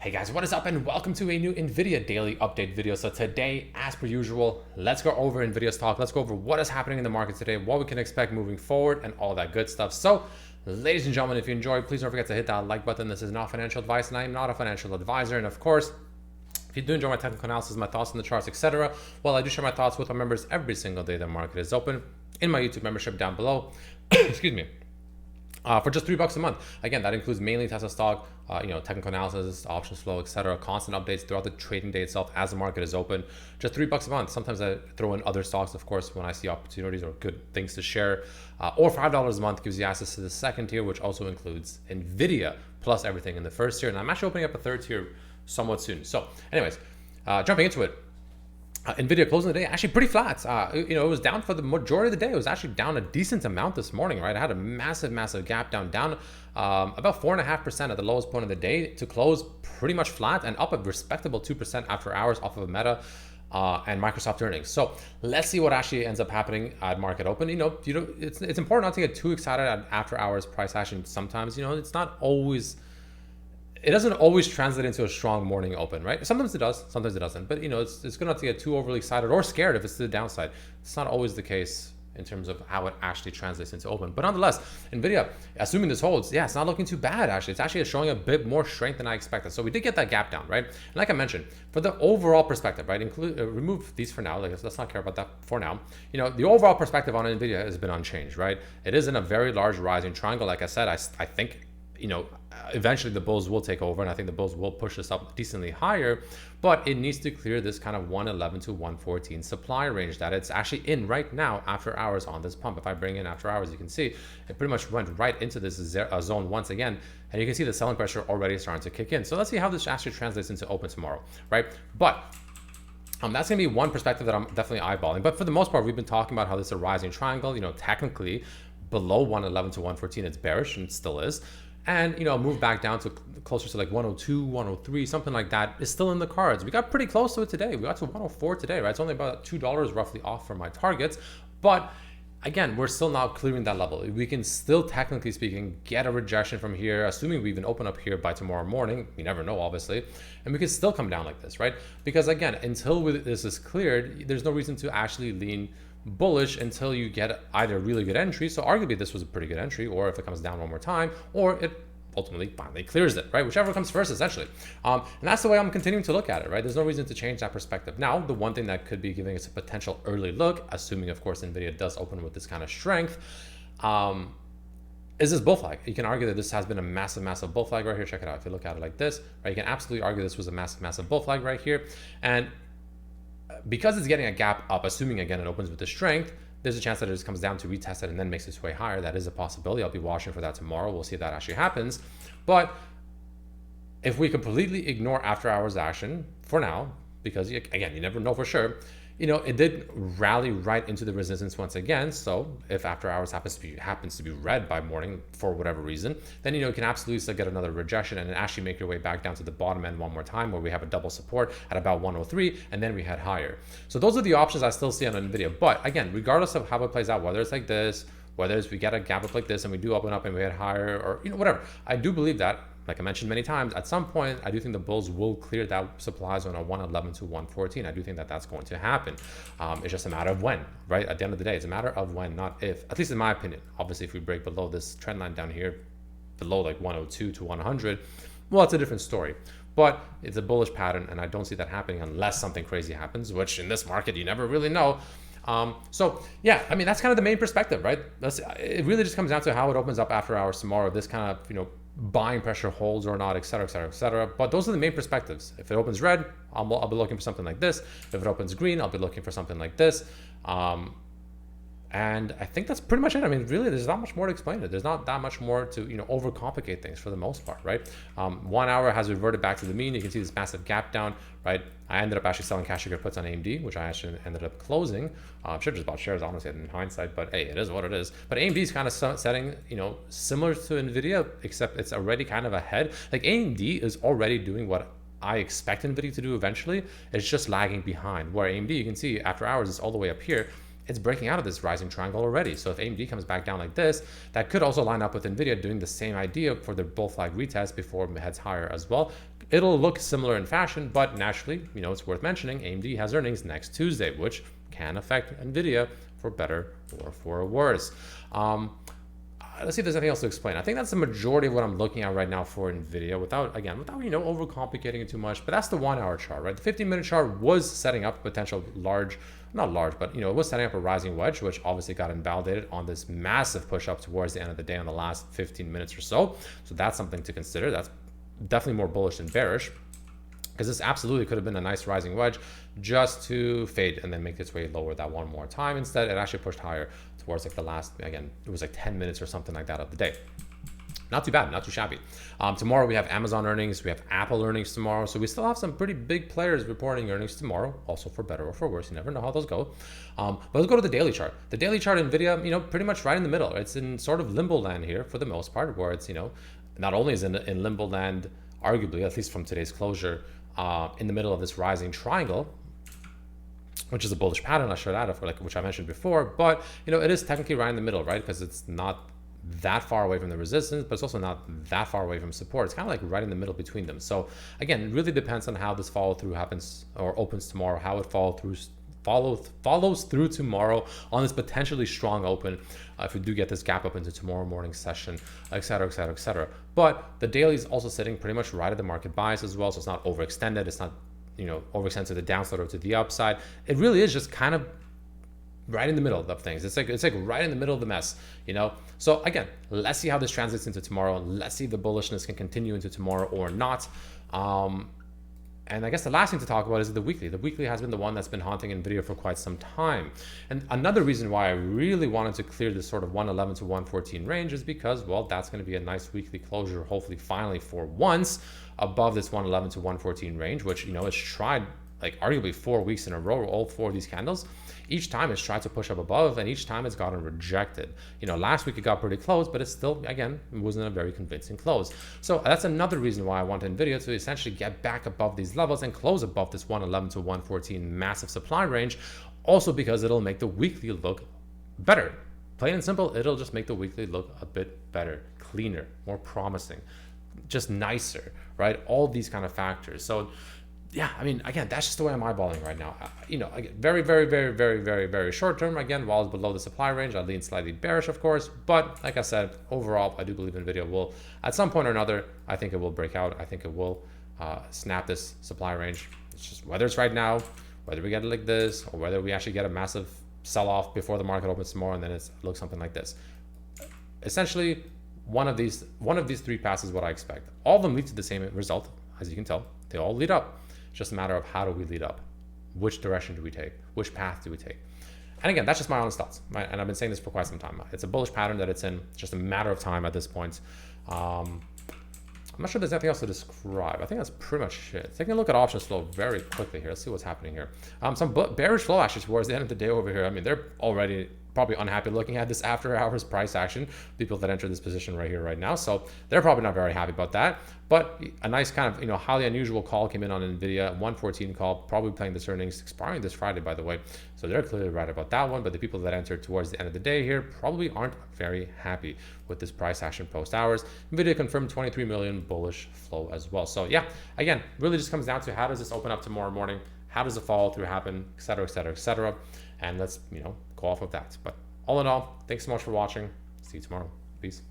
Hey guys, what is up and welcome to a new Nvidia daily update video. So today, as per usual, let's go over Nvidia's talk. Let's go over what is happening in the market today, what we can expect moving forward and all that good stuff. So ladies and gentlemen, if you enjoyed, please don't forget to hit that like button. This is not financial advice and I am not a financial advisor. And of course, if you do enjoy my technical analysis, my thoughts on the charts, etc., well, I do share my thoughts with my members every single day the market is open in my YouTube membership down below. Excuse me. For just $3 a month. Again, that includes mainly Tesla stock, technical analysis, options flow, etc. Constant updates throughout the trading day itself as the market is open. Just $3 a month. Sometimes I throw in other stocks, of course, when I see opportunities or good things to share. Or $5 a month gives you access to the second tier, which also includes Nvidia plus everything in the first tier. And I'm actually opening up a third tier somewhat soon. So, anyways, jumping into it. Nvidia closing the day actually pretty flat. It was down for the majority of the day. It was actually down a decent amount this morning, right? I had a massive gap down about 4.5% at the lowest point of the day to close pretty much flat and up a respectable 2% after hours off of a Meta and Microsoft earnings. So let's see what actually ends up happening at market open. It's important not to get too excited at after hours price action. Sometimes, it's not always. It doesn't always translate into a strong morning open, right? Sometimes it does, sometimes it doesn't. But it's good not to get too overly excited or scared if it's to the downside. It's not always the case in terms of how it actually translates into open. But nonetheless, Nvidia, assuming this holds, yeah, it's not looking too bad actually. It's actually showing a bit more strength than I expected. So we did get that gap down, right? And like I mentioned, for the overall perspective, right? Remove these for now. Let's not care about that for now. The overall perspective on Nvidia has been unchanged, right? It is in a very large rising triangle. Like I said, I think eventually the bulls will take over, and I think the bulls will push this up decently higher, but it needs to clear this kind of 111 to 114 supply range that it's actually in right now after hours on this pump. If I bring in after hours, you can see it pretty much went right into this zone once again, and you can see the selling pressure already starting to kick in. So let's see how this actually translates into open tomorrow, right? But that's going to be one perspective that I'm definitely eyeballing. But for the most part, we've been talking about how this is a rising triangle. Technically below 111 to 114, it's bearish, and it still is. And move back down to closer to like 102, 103, something like that is still in the cards. We got pretty close to it today. We got to 104 today, right? It's only about $2 roughly off from my targets, but again, we're still not clearing that level. We can still, technically speaking, get a rejection from here, assuming we even open up here by tomorrow morning. You never know, obviously, and we can still come down like this, right? Because again, until this is cleared, there's no reason to actually lean bullish until you get either a really good entry. So arguably this was a pretty good entry, or if it comes down one more time, or it ultimately finally clears it, right? Whichever comes first, essentially. And that's the way I'm continuing to look at it, right? There's no reason to change that perspective. Now, the one thing that could be giving us a potential early look, assuming of course Nvidia does open with this kind of strength, is this bull flag. You can argue that this has been a massive bull flag right here. Check it out. If you look at it like this, right, you can absolutely argue this was a massive bull flag right here. And because it's getting a gap up, assuming again it opens with the strength, there's a chance that it just comes down to retest it and then makes its way higher. That is a possibility. I'll be watching for that tomorrow. We'll see if that actually happens. But if we completely ignore after hours action for now, because again, you never know for sure, it did rally right into the resistance once again. So if after hours happens to be red by morning for whatever reason, then you can absolutely still get another rejection and actually make your way back down to the bottom end one more time, where we have a double support at about 103, and then we head higher. So those are the options I still see on Nvidia. But again, regardless of how it plays out, whether it's like this, whether it's we get a gap up like this and we do open up and we head higher, or whatever, I do believe that, like I mentioned many times, at some point, I do think the bulls will clear that supply zone of 111 to 114. I do think that that's going to happen. It's just a matter of when, right? At the end of the day, it's a matter of when, not if, at least in my opinion. Obviously, if we break below this trend line down here, below like 102 to 100, well, it's a different story. But it's a bullish pattern, and I don't see that happening unless something crazy happens, which in this market, you never really know. So yeah, I mean, that's kind of the main perspective, right? It really just comes down to how it opens up after hours tomorrow. This kind of, buying pressure holds or not, et cetera. But those are the main perspectives. If it opens red, I'll be looking for something like this. If it opens green, I'll be looking for something like this. And I think that's pretty much it. I mean, really, there's not much more to explain it. There's not that much more to, overcomplicate things for the most part, right? 1 hour has reverted back to the mean. You can see this massive gap down, right? I ended up actually selling cash puts on AMD, which I actually ended up closing. Should have just bought shares, honestly, in hindsight, but hey, it is what it is. But AMD is kind of setting, similar to Nvidia, except it's already kind of ahead. Like AMD is already doing what I expect Nvidia to do eventually. It's just lagging behind. Where AMD, you can see after hours, it's all the way up here. it's breaking out of this rising triangle already. So if AMD comes back down like this, that could also line up with Nvidia doing the same idea for their bull flag retest before it heads higher as well. it'll look similar in fashion, but naturally, it's worth mentioning AMD has earnings next Tuesday, which can affect Nvidia for better or for worse. Let's see if there's anything else to explain. I think that's the majority of what I'm looking at right now for Nvidia without overcomplicating it too much. But that's the 1 hour chart, right? The 15-minute chart was setting up a potential not large, but it was setting up a rising wedge, which obviously got invalidated on this massive push up towards the end of the day on the last 15 minutes or so. So that's something to consider. That's definitely more bullish than bearish, because this absolutely could have been a nice rising wedge just to fade and then make its way lower that one more time. Instead, it actually pushed higher towards like the last, again, it was like 10 minutes or something like that of the day. Not too bad, not too shabby. Tomorrow we have Amazon earnings, we have Apple earnings tomorrow. So we still have some pretty big players reporting earnings tomorrow, also for better or for worse. You never know how those go. But let's go to the daily chart. The daily chart, Nvidia, pretty much right in the middle. It's in sort of limbo land here for the most part, where it's, not only is in limbo land, arguably, at least from today's closure, in the middle of this rising triangle, which is a bullish pattern. I showed that, which I mentioned before, but it is technically right in the middle, right? Because it's not that far away from the resistance, but it's also not that far away from support. It's kind of like right in the middle between them. So again, it really depends on how this follow through happens or opens tomorrow, how it follows through tomorrow on this potentially strong open, if we do get this gap up into tomorrow morning session, et cetera, et cetera, et cetera. But the daily is also sitting pretty much right at the market bias as well, so it's not overextended, it's not overextended to the downside or to the upside. It really is just kind of right in the middle of things. It's like right in the middle of the mess, So again, let's see how this translates into tomorrow. Let's see if the bullishness can continue into tomorrow or not. And I guess the last thing to talk about is the weekly. The weekly has been the one that's been haunting Nvidia for quite some time. And another reason why I really wanted to clear this sort of 111 to 114 range is because, well, that's going to be a nice weekly closure, hopefully finally for once, above this 111 to 114 range, which, it's tried like arguably 4 weeks in a row, all 4 of these candles. Each time it's tried to push up above, and each time it's gotten rejected. Last week it got pretty close, but it's still, again, it wasn't a very convincing close. So that's another reason why I want Nvidia to essentially get back above these levels and close above this 111 to 114 massive supply range. Also because it'll make the weekly look better. Plain and simple, it'll just make the weekly look a bit better, cleaner, more promising, just nicer, right? All these kind of factors. So yeah, again, that's just the way I'm eyeballing right now. Again, very, very, very, very, very, very short term. Again, while it's below the supply range, I lean slightly bearish, of course. But like I said, overall, I do believe Nvidia will, at some point or another, I think it will break out. I think it will snap this supply range. It's just whether it's right now, whether we get it like this, or whether we actually get a massive sell-off before the market opens tomorrow, and then it looks something like this. Essentially, one of these 3 paths is what I expect. All of them lead to the same result, as you can tell. They all lead up. It's just a matter of how do we lead up? Which direction do we take? Which path do we take? And again, that's just my honest thoughts, right? And I've been saying this for quite some time. It's a bullish pattern that it's in. It's just a matter of time at this point. I'm not sure there's anything else to describe. I think that's pretty much it. Taking a look at options flow very quickly here. Let's see what's happening here. Some bearish flow actually towards the end of the day over here. They're already probably unhappy looking at this after hours price action, people that enter this position right here, right now. So they're probably not very happy about that. But a nice kind of, highly unusual call came in on Nvidia, 114 call, probably playing this earnings, expiring this Friday, by the way. So they're clearly right about that one. But the people that entered towards the end of the day here probably aren't very happy with this price action post hours. Nvidia confirmed 23 million bullish flow as well. So yeah, again, really just comes down to how does this open up tomorrow morning? How does the follow through happen, et cetera, et cetera, et cetera. And let's, go off of that. But all in all, thanks so much for watching. See you tomorrow. Peace.